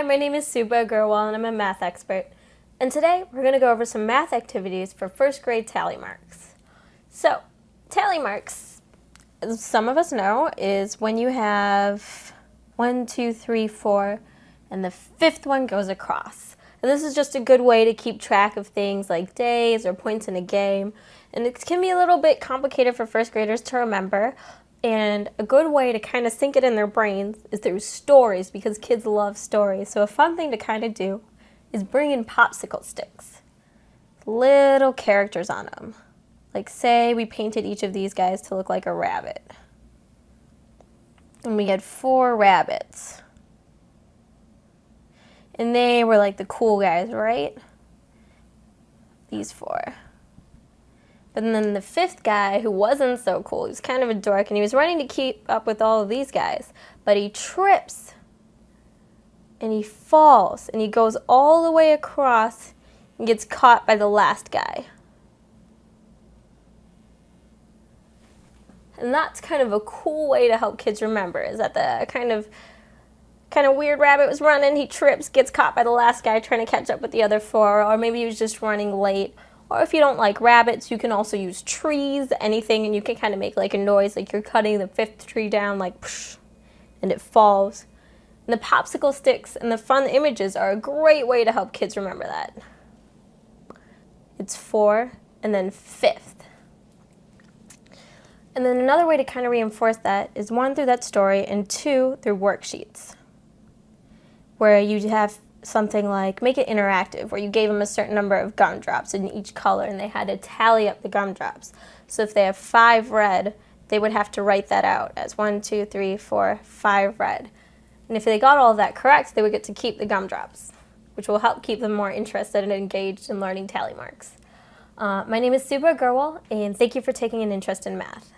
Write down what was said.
my name is Suba Gurwal and I'm a math expert. And today we're going to go over some math activities for first grade tally marks. So, tally marks, as some of us know, is when you have 1, 2, 3, 4, and the fifth one goes across. And this is just a good way to keep track of things like days or points in a game. And it can be a little bit complicated for first graders to remember. And a good way to kind of sink it in their brains is through stories, because kids love stories. So a fun thing to kind of do is bring in popsicle sticks. Little characters on them. Like say we painted each of these guys to look like a rabbit. And we had 4 rabbits. And they were like the cool guys, right? These 4. But then the 5th guy, who wasn't so cool, he was kind of a dork, and he was running to keep up with all of these guys. But he trips, and he falls, and he goes all the way across and gets caught by the last guy. And that's kind of a cool way to help kids remember, is that the kind of weird rabbit was running, he trips, gets caught by the last guy trying to catch up with the other 4, or maybe he was just running late. Or if you don't like rabbits, you can also use trees, anything, and you can kind of make like a noise like you're cutting the 5th tree down, like psh, and it falls. And the popsicle sticks and the fun images are a great way to help kids remember that. It's 4 and then 5th. And then another way to kind of reinforce that is 1 through that story and 2 through worksheets, where you have something like, make it interactive, where you gave them a certain number of gumdrops in each color and they had to tally up the gumdrops. So if they have 5 red, they would have to write that out as 1, 2, 3, 4, 5 red. And if they got all of that correct, they would get to keep the gumdrops, which will help keep them more interested and engaged in learning tally marks. My name is Suba Gurwal, and thank you for taking an interest in math.